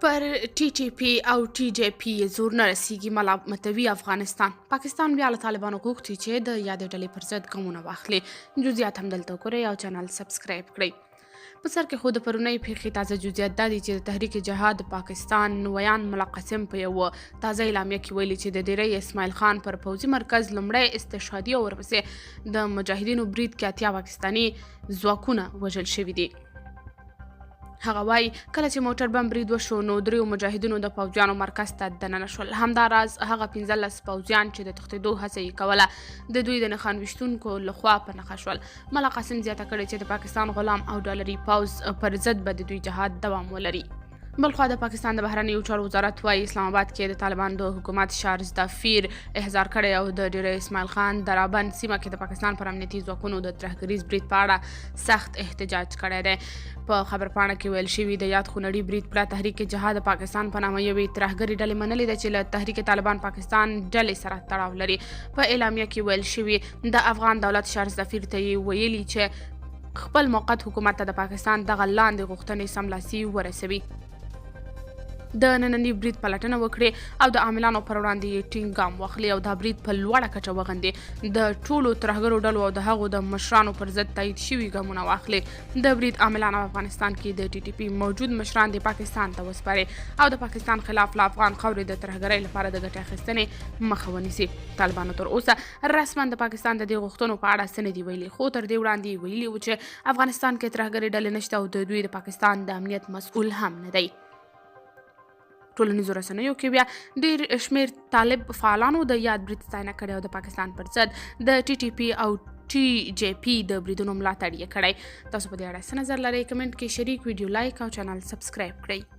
پر ټي ټي پی او ټي جي پی زور نه رسیږي ملامتوي افغانستان. پاکستان بیا له طالبانو غوښتي چې د یادې ډلې پر ضد ګامونه واخلي. جزئیات هم دلته وګورئ او چینل سبسکرایب کړئ. په سر کې خو د پرونۍ پیښې تازه جزئیات دا دي چې د تحریک جهاد پاکستان ویان ملا قاسم په یو تازه اعلامیه کې ویلي چې د ډیری اسماعیل خان پر پوځي مرکز لومړی استشهادي او ورپسې د مجاهدینو برید کې 80 پاکستاني ځواکونه وژل شوي دي. هغه وایي کله چې موټر بم برید وشو نو دریو مجاهدینو د پوځیانو مرکز ته دننه شول. همداراز هغه 15 پوځیان چې د تښتېدو هڅه یې کوله د دوی د نښان ویشتونکو لخوا په نښه شول. ملا قاسم زیاته کړې چې د پاکستان غلام او ډالري پوځ پر ضد به د دوی جهاد دوام ولري. بلخوا د پاکستان د بهرنیو چارو وزارت وايي اسلام آباد کې د طالبان د حکومت شارز دافیر احضار کړی او د ډیری اسماعیل خان درابند سیمه کې د پاکستان پر امنیتي ځواکونو د ترهګریز برید په اړه سخت احتجاج کړی دی. په خبرپاڼه کې ویل شوي د یاد خونړي برید پړه تحریک جهاد پاکستان په نامه یوې ترهګرې ډلې منلې ده چې له تحریک طالبان پاکستان ډلې سره تړاو لري. په اعلامیه کې ویل شوي د افغان دولت شارز دافیر ته یې ویلي چې خپل موقت حکومت ته د پاکستان دغه لاندې غوښتنې سملاسي ورسوي. د ننني برید پلټنه وکړي او د عاملانو پر وړاندې یې ټینګ ګام واخلي او دا برید په لوړه کچه وغندي. د ټولو ترهګرو ډلو او د هغو د مشرانو پر ضد تایید شوي ګامونه واخلي. د برید عاملان افغانستان کې د ټي ټي پی موجود مشران د پاکستان ته وسپاري او د پاکستان خلاف له افغان خاورې د ترهګرۍ لپاره د ګټې اخیستنې مخه ونیسي. طالبانو تر اوسه رسما د پاکستان د دې غوښتنو په اړه څه نه دي ویلي، خو تر دې وړاندې ویلي وو چې افغانستان کې ترهګرۍ ډلې نشته او د دوی د پاکستان د امنیت مسؤل هم نه دی. ټولنیزو رسنیو کې بیا ډیر شمیر طالب فعالانو د یاد برید ستاینه کړې او د پاکستان پر ضد د ټي ټي پی او ټي جي پی د بریدونو ملاتړ یې کړی. تاسو په دې اړه څه نظر لرئ؟ کمنټ کې شریک، ویډیو لایک او چینل سبسکرایب کړئ.